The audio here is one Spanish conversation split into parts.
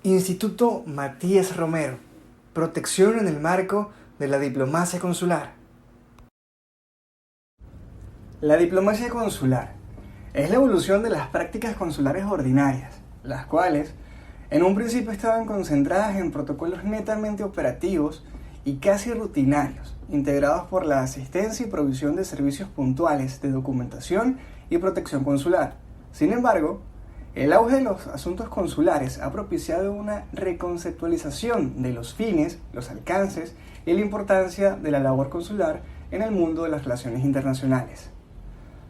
Instituto Matías Romero. Protección en el marco de la diplomacia consular. La diplomacia consular es la evolución de las prácticas consulares ordinarias, las cuales en un principio estaban concentradas en protocolos netamente operativos y casi rutinarios, integrados por la asistencia y provisión de servicios puntuales de documentación y protección consular. Sin embargo, el auge de los asuntos consulares ha propiciado una reconceptualización de los fines, los alcances y la importancia de la labor consular en el mundo de las relaciones internacionales.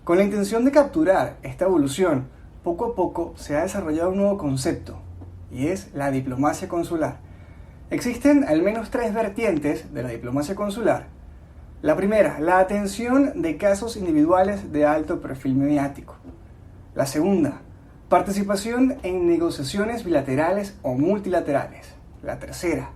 Con la intención de capturar esta evolución, poco a poco se ha desarrollado un nuevo concepto, y es la diplomacia consular. Existen al menos 3 vertientes de la diplomacia consular. La primera, la atención de casos individuales de alto perfil mediático. La segunda, participación en negociaciones bilaterales o multilaterales. La tercera,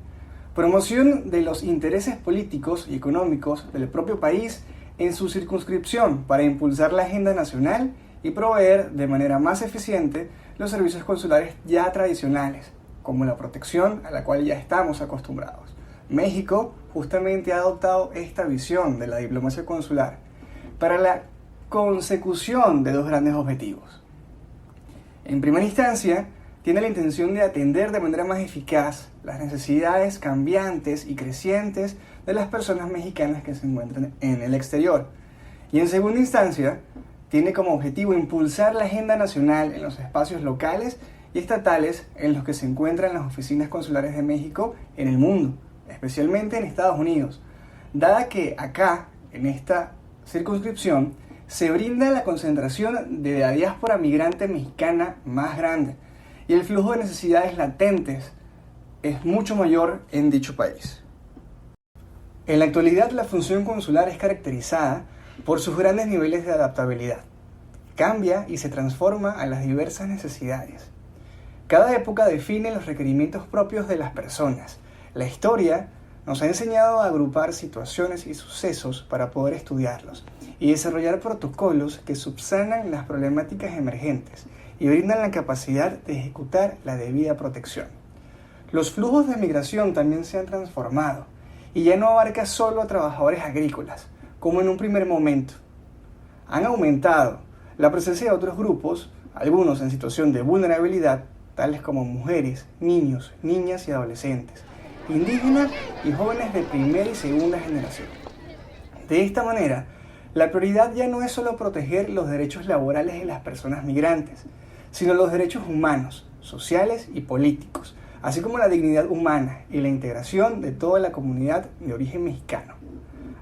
promoción de los intereses políticos y económicos del propio país en su circunscripción para impulsar la agenda nacional y proveer de manera más eficiente los servicios consulares ya tradicionales, como la protección a la cual ya estamos acostumbrados. México justamente ha adoptado esta visión de la diplomacia consular para la consecución de 2 grandes objetivos. En primera instancia, tiene la intención de atender de manera más eficaz las necesidades cambiantes y crecientes de las personas mexicanas que se encuentran en el exterior. Y en segunda instancia, tiene como objetivo impulsar la agenda nacional en los espacios locales y estatales en los que se encuentran las oficinas consulares de México en el mundo, especialmente en Estados Unidos, dada que acá, en esta circunscripción, se brinda la concentración de la diáspora migrante mexicana más grande y el flujo de necesidades latentes es mucho mayor en dicho país. En la actualidad, la función consular es caracterizada por sus grandes niveles de adaptabilidad. Cambia y se transforma a las diversas necesidades. Cada época define los requerimientos propios de las personas. La historia nos ha enseñado a agrupar situaciones y sucesos para poder estudiarlos y desarrollar protocolos que subsanan las problemáticas emergentes y brindan la capacidad de ejecutar la debida protección. Los flujos de migración también se han transformado y ya no abarca solo a trabajadores agrícolas, como en un primer momento. Han aumentado la presencia de otros grupos, algunos en situación de vulnerabilidad, tales como mujeres, niños, niñas y adolescentes, indígenas y jóvenes de primera y segunda generación. De esta manera, la prioridad ya no es solo proteger los derechos laborales de las personas migrantes, sino los derechos humanos, sociales y políticos, así como la dignidad humana y la integración de toda la comunidad de origen mexicano.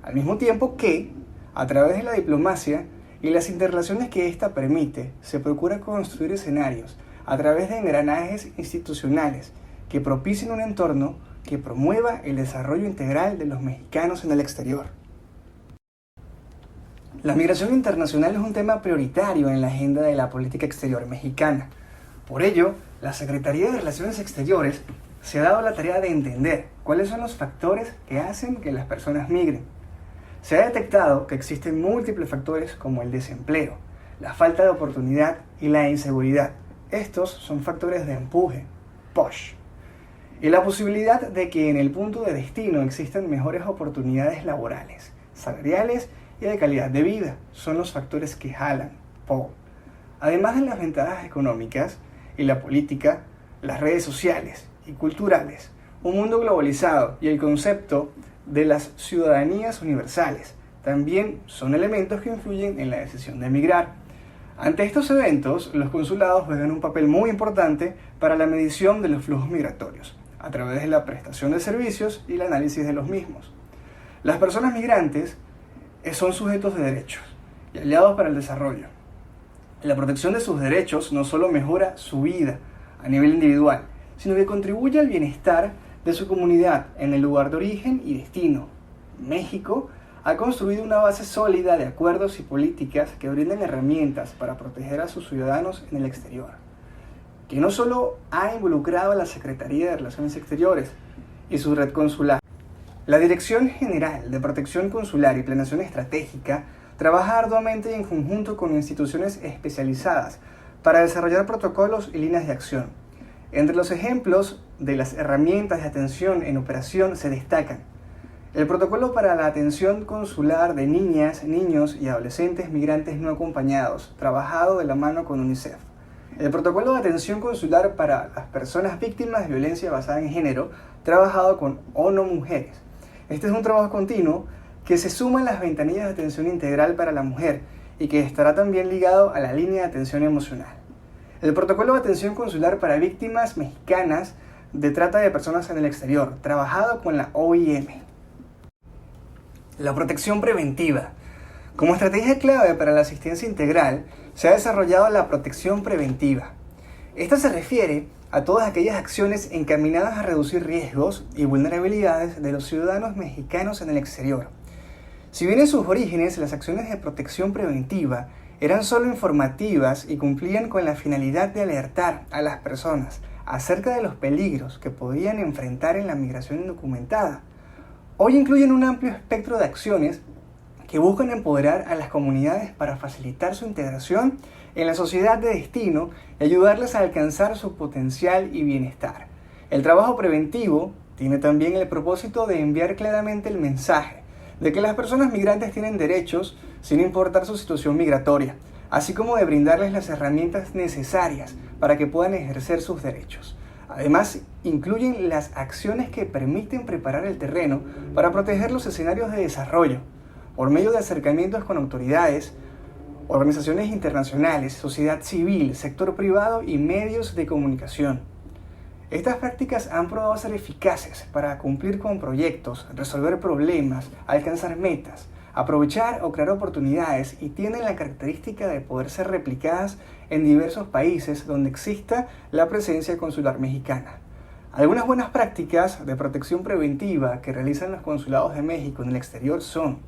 Al mismo tiempo que, a través de la diplomacia y las interrelaciones que ésta permite, se procura construir escenarios a través de engranajes institucionales que propicien un entorno que promueva el desarrollo integral de los mexicanos en el exterior. La migración internacional es un tema prioritario en la agenda de la política exterior mexicana. Por ello, la Secretaría de Relaciones Exteriores se ha dado la tarea de entender cuáles son los factores que hacen que las personas migren. Se ha detectado que existen múltiples factores como el desempleo, la falta de oportunidad y la inseguridad. Estos son factores de empuje, push, y la posibilidad de que en el punto de destino existan mejores oportunidades laborales, salariales y de calidad de vida. Son los factores que jalan, pull. Además de las ventajas económicas y la política, las redes sociales y culturales, un mundo globalizado y el concepto de las ciudadanías universales también son elementos que influyen en la decisión de emigrar. Ante estos eventos, los consulados juegan un papel muy importante para la medición de los flujos migratorios, a través de la prestación de servicios y el análisis de los mismos. Las personas migrantes son sujetos de derechos y aliados para el desarrollo. La protección de sus derechos no solo mejora su vida a nivel individual, sino que contribuye al bienestar de su comunidad en el lugar de origen y destino. México ha construido una base sólida de acuerdos y políticas que brindan herramientas para proteger a sus ciudadanos en el exterior, que no solo ha involucrado a la Secretaría de Relaciones Exteriores y su red consular. La Dirección General de Protección Consular y Planeación Estratégica trabaja arduamente y en conjunto con instituciones especializadas para desarrollar protocolos y líneas de acción. Entre los ejemplos de las herramientas de atención en operación se destacan el protocolo para la atención consular de niñas, niños y adolescentes migrantes no acompañados, trabajado de la mano con UNICEF. El protocolo de atención consular para las personas víctimas de violencia basada en género, trabajado con ONU Mujeres. Este es un trabajo continuo que se suma a las ventanillas de atención integral para la mujer y que estará también ligado a la línea de atención emocional. El protocolo de atención consular para víctimas mexicanas de trata de personas en el exterior, trabajado con la OIM. La protección preventiva. Como estrategia clave para la asistencia integral, se ha desarrollado la protección preventiva. Esta se refiere a todas aquellas acciones encaminadas a reducir riesgos y vulnerabilidades de los ciudadanos mexicanos en el exterior. Si bien en sus orígenes las acciones de protección preventiva eran solo informativas y cumplían con la finalidad de alertar a las personas acerca de los peligros que podían enfrentar en la migración indocumentada, hoy incluyen un amplio espectro de acciones que buscan empoderar a las comunidades para facilitar su integración en la sociedad de destino y ayudarles a alcanzar su potencial y bienestar. El trabajo preventivo tiene también el propósito de enviar claramente el mensaje de que las personas migrantes tienen derechos sin importar su situación migratoria, así como de brindarles las herramientas necesarias para que puedan ejercer sus derechos. Además, incluyen las acciones que permiten preparar el terreno para proteger los escenarios de desarrollo, por medio de acercamientos con autoridades, organizaciones internacionales, sociedad civil, sector privado y medios de comunicación. Estas prácticas han probado ser eficaces para cumplir con proyectos, resolver problemas, alcanzar metas, aprovechar o crear oportunidades y tienen la característica de poder ser replicadas en diversos países donde exista la presencia consular mexicana. Algunas buenas prácticas de protección preventiva que realizan los consulados de México en el exterior son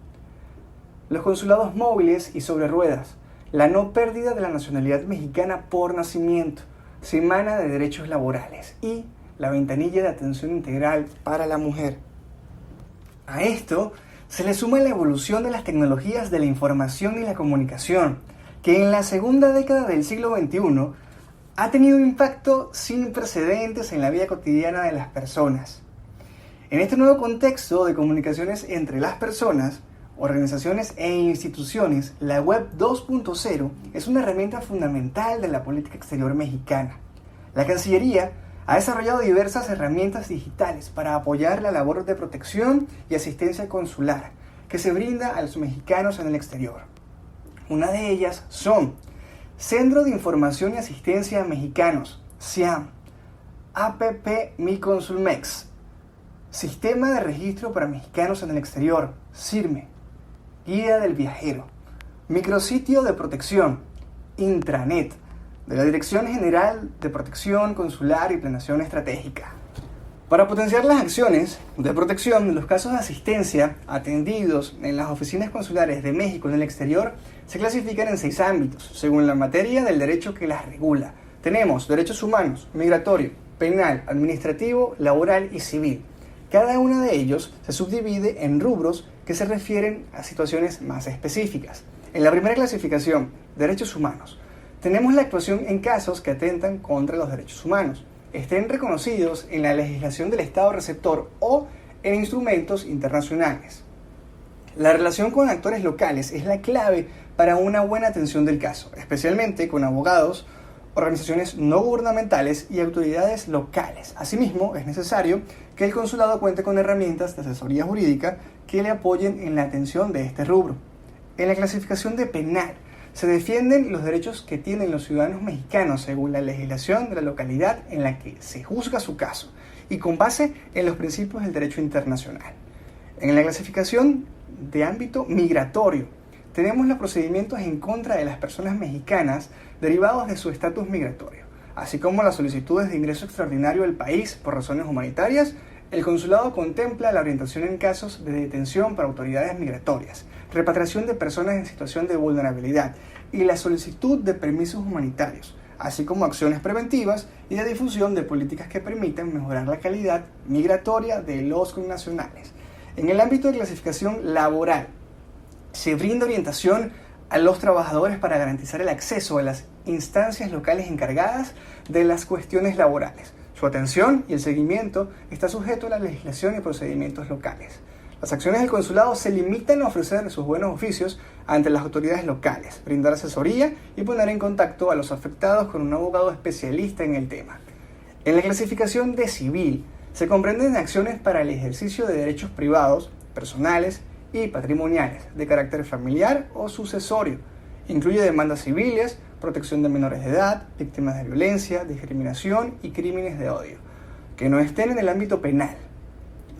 los consulados móviles y sobre ruedas, la no pérdida de la nacionalidad mexicana por nacimiento, semana de derechos laborales y la ventanilla de atención integral para la mujer. A esto se le suma la evolución de las tecnologías de la información y la comunicación, que en la segunda década del siglo XXI ha tenido un impacto sin precedentes en la vida cotidiana de las personas. En este nuevo contexto de comunicaciones entre las personas, organizaciones e instituciones, la Web 2.0 es una herramienta fundamental de la política exterior mexicana. La Cancillería ha desarrollado diversas herramientas digitales para apoyar la labor de protección y asistencia consular que se brinda a los mexicanos en el exterior. Una de ellas son Centro de Información y Asistencia a Mexicanos, CIAM, APP Mi Consulmex, Sistema de Registro para Mexicanos en el Exterior, SIRME, Guía del Viajero, Micrositio de Protección, Intranet, de la Dirección General de Protección Consular y Planeación Estratégica. Para potenciar las acciones de protección, los casos de asistencia atendidos en las oficinas consulares de México en el exterior se clasifican en 6 ámbitos, según la materia del derecho que las regula. Tenemos derechos humanos, migratorio, penal, administrativo, laboral y civil. Cada uno de ellos se subdivide en rubros que se refieren a situaciones más específicas. En la primera clasificación, derechos humanos, tenemos la actuación en casos que atentan contra los derechos humanos, estén reconocidos en la legislación del Estado receptor o en instrumentos internacionales. La relación con actores locales es la clave para una buena atención del caso, especialmente con abogados, organizaciones no gubernamentales y autoridades locales. Asimismo, es necesario que el consulado cuente con herramientas de asesoría jurídica que le apoyen en la atención de este rubro. En la clasificación de penal, se defienden los derechos que tienen los ciudadanos mexicanos según la legislación de la localidad en la que se juzga su caso y con base en los principios del derecho internacional. En la clasificación de ámbito migratorio, tenemos los procedimientos en contra de las personas mexicanas derivados de su estatus migratorio, así como las solicitudes de ingreso extraordinario al país por razones humanitarias. El consulado contempla la orientación en casos de detención para autoridades migratorias, repatriación de personas en situación de vulnerabilidad y la solicitud de permisos humanitarios, así como acciones preventivas y de difusión de políticas que permitan mejorar la calidad migratoria de los connacionales. En el ámbito de clasificación laboral, se brinda orientación a los trabajadores para garantizar el acceso a las instancias locales encargadas de las cuestiones laborales, Su atención y el seguimiento está sujeto a la legislación y procedimientos locales. Las acciones del consulado se limitan a ofrecer sus buenos oficios ante las autoridades locales, brindar asesoría y poner en contacto a los afectados con un abogado especialista en el tema. En la clasificación de civil se comprenden acciones para el ejercicio de derechos privados, personales y patrimoniales de carácter familiar o sucesorio. Incluye demandas civiles, protección de menores de edad, víctimas de violencia, discriminación y crímenes de odio, que no estén en el ámbito penal.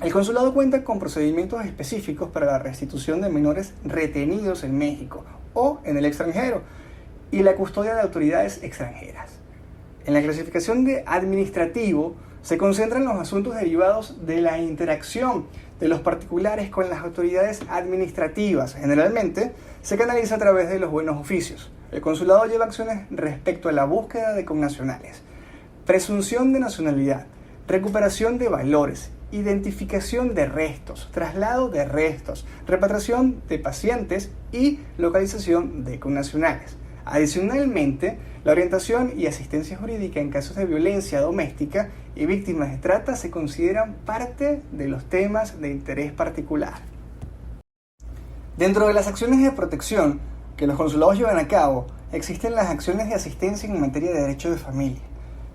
El consulado cuenta con procedimientos específicos para la restitución de menores retenidos en México o en el extranjero y la custodia de autoridades extranjeras. En la clasificación de administrativo se concentran los asuntos derivados de la interacción de los particulares con las autoridades administrativas. Generalmente se canaliza a través de los buenos oficios. El consulado lleva acciones respecto a la búsqueda de connacionales, presunción de nacionalidad, recuperación de valores, identificación de restos, traslado de restos, repatriación de pacientes y localización de connacionales. Adicionalmente, la orientación y asistencia jurídica en casos de violencia doméstica y víctimas de trata se consideran parte de los temas de interés particular. Dentro de las acciones de protección que los consulados llevan a cabo, existen las acciones de asistencia en materia de derecho de familia,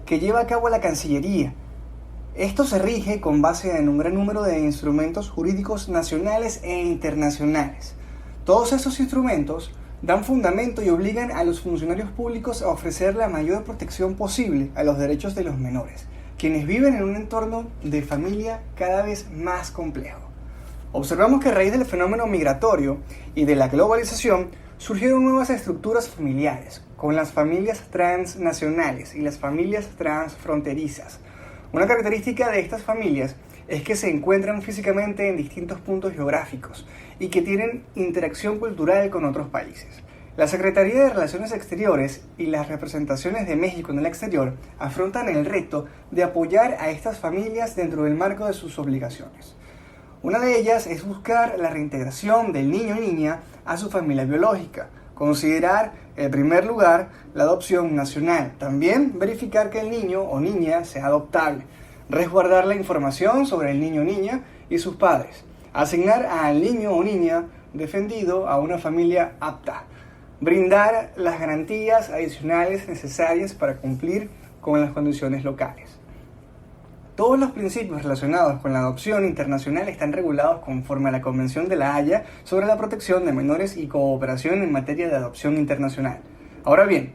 que lleva a cabo la Cancillería. Esto se rige con base en un gran número de instrumentos jurídicos nacionales e internacionales. Todos estos instrumentos dan fundamento y obligan a los funcionarios públicos a ofrecer la mayor protección posible a los derechos de los menores, quienes viven en un entorno de familia cada vez más complejo. Observamos que a raíz del fenómeno migratorio y de la globalización surgieron nuevas estructuras familiares, con las familias transnacionales y las familias transfronterizas. Una característica de estas familias es que se encuentran físicamente en distintos puntos geográficos y que tienen interacción cultural con otros países. La Secretaría de Relaciones Exteriores y las representaciones de México en el exterior afrontan el reto de apoyar a estas familias dentro del marco de sus obligaciones. Una de ellas es buscar la reintegración del niño o niña a su familia biológica, considerar en primer lugar la adopción nacional, también verificar que el niño o niña sea adoptable, resguardar la información sobre el niño o niña y sus padres, asignar al niño o niña defendido a una familia apta, brindar las garantías adicionales necesarias para cumplir con las condiciones locales. Todos los principios relacionados con la adopción internacional están regulados conforme a la Convención de La Haya sobre la protección de menores y cooperación en materia de adopción internacional. Ahora bien,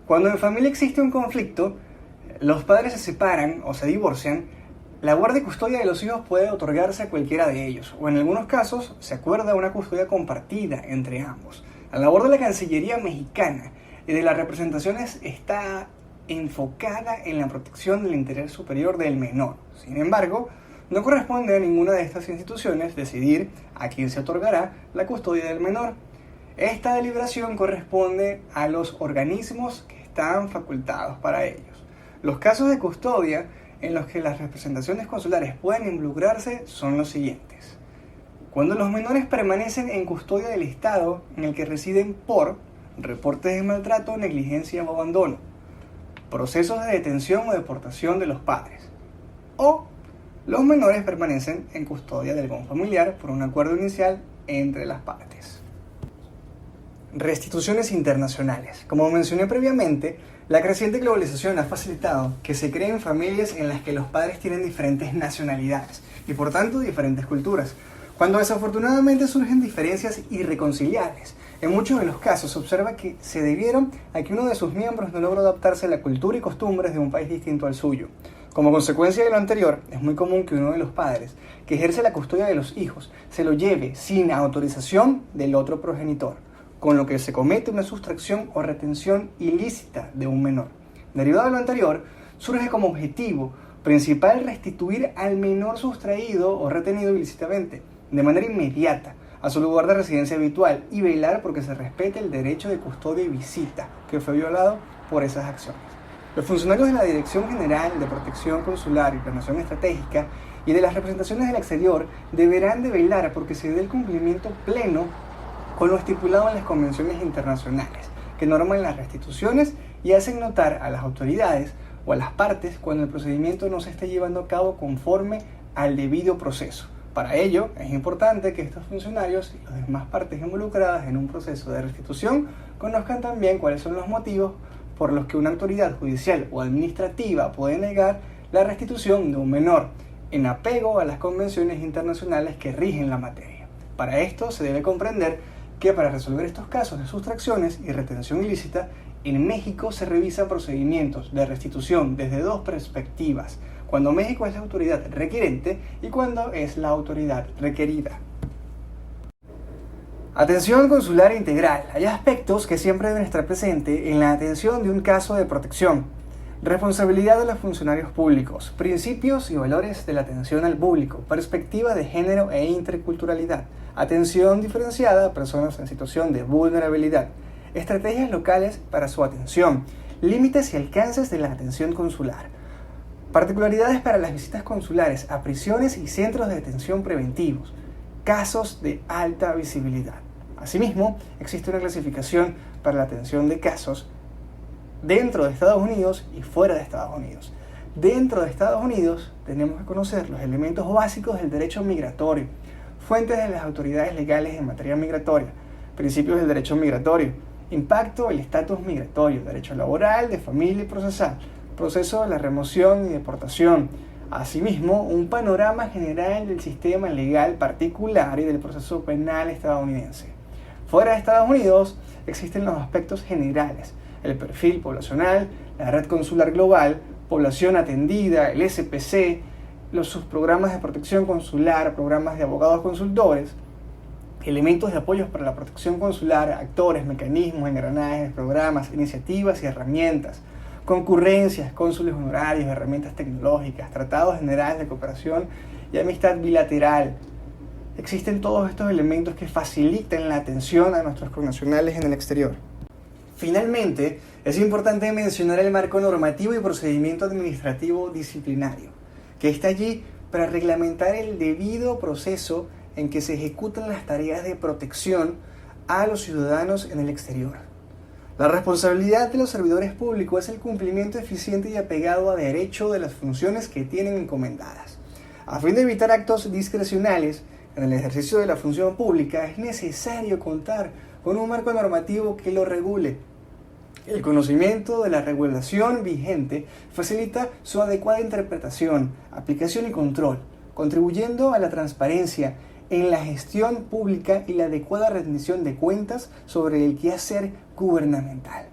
cuando en familia existe un conflicto, los padres se separan o se divorcian, la guardia y custodia de los hijos puede otorgarse a cualquiera de ellos, o en algunos casos se acuerda una custodia compartida entre ambos. La labor de la Cancillería mexicana y de las representaciones está enfocada en la protección del interés superior del menor. Sin embargo, no corresponde a ninguna de estas instituciones decidir a quién se otorgará la custodia del menor. Esta deliberación corresponde a los organismos que están facultados para ellos. Los casos de custodia en los que las representaciones consulares pueden involucrarse son los siguientes. Cuando los menores permanecen en custodia del Estado en el que residen por reportes de maltrato, negligencia o abandono, procesos de detención o deportación de los padres, o los menores permanecen en custodia del confamiliar por un acuerdo inicial entre las partes. Restituciones internacionales. Como mencioné previamente, la creciente globalización ha facilitado que se creen familias en las que los padres tienen diferentes nacionalidades y por tanto diferentes culturas, cuando desafortunadamente surgen diferencias irreconciliables. En muchos de los casos se observa que se debieron a que uno de sus miembros no logró adaptarse a la cultura y costumbres de un país distinto al suyo. Como consecuencia de lo anterior, es muy común que uno de los padres que ejerce la custodia de los hijos se lo lleve sin autorización del otro progenitor, con lo que se comete una sustracción o retención ilícita de un menor. Derivado de lo anterior, surge como objetivo principal restituir al menor sustraído o retenido ilícitamente, de manera inmediata, a su lugar de residencia habitual y velar porque se respete el derecho de custodia y visita que fue violado por esas acciones. Los funcionarios de la Dirección General de Protección Consular y Planeación Estratégica y de las representaciones del exterior deberán de velar porque se dé el cumplimiento pleno con lo estipulado en las convenciones internacionales que norman las restituciones y hacen notar a las autoridades o a las partes cuando el procedimiento no se esté llevando a cabo conforme al debido proceso. Para ello, es importante que estos funcionarios y las demás partes involucradas en un proceso de restitución conozcan también cuáles son los motivos por los que una autoridad judicial o administrativa puede negar la restitución de un menor, en apego a las convenciones internacionales que rigen la materia. Para esto se debe comprender que para resolver estos casos de sustracciones y retención ilícita, en México se revisan procedimientos de restitución desde dos perspectivas: cuando México es la autoridad requerente y cuando es la autoridad requerida. Atención consular integral. Hay aspectos que siempre deben estar presentes en la atención de un caso de protección. Responsabilidad de los funcionarios públicos, principios y valores de la atención al público, perspectiva de género e interculturalidad, atención diferenciada a personas en situación de vulnerabilidad, estrategias locales para su atención, límites y alcances de la atención consular, particularidades para las visitas consulares a prisiones y centros de detención preventivos, casos de alta visibilidad. Asimismo, existe una clasificación para la atención de casos dentro de Estados Unidos y fuera de Estados Unidos. Dentro de Estados Unidos tenemos que conocer los elementos básicos del derecho migratorio, fuentes de las autoridades legales en materia migratoria, principios del derecho migratorio, impacto del estatus migratorio, derecho laboral, de familia y procesal, proceso de la remoción y deportación. Asimismo, un panorama general del sistema legal particular y del proceso penal estadounidense. Fuera de Estados Unidos existen los aspectos generales: el perfil poblacional, la red consular global, población atendida, el SPC, los subprogramas de protección consular, programas de abogados consultores, elementos de apoyos para la protección consular, actores, mecanismos, engranajes, programas, iniciativas y herramientas, concurrencias, cónsules honorarios, herramientas tecnológicas, tratados generales de cooperación y amistad bilateral. Existen todos estos elementos que facilitan la atención a nuestros connacionales en el exterior. Finalmente, es importante mencionar el marco normativo y procedimiento administrativo disciplinario, que está allí para reglamentar el debido proceso en que se ejecutan las tareas de protección a los ciudadanos en el exterior. La responsabilidad de los servidores públicos es el cumplimiento eficiente y apegado a derecho de las funciones que tienen encomendadas. A fin de evitar actos discrecionales en el ejercicio de la función pública, es necesario contar con un marco normativo que lo regule. El conocimiento de la regulación vigente facilita su adecuada interpretación, aplicación y control, contribuyendo a la transparencia en la gestión pública y la adecuada rendición de cuentas sobre el quehacer gubernamental.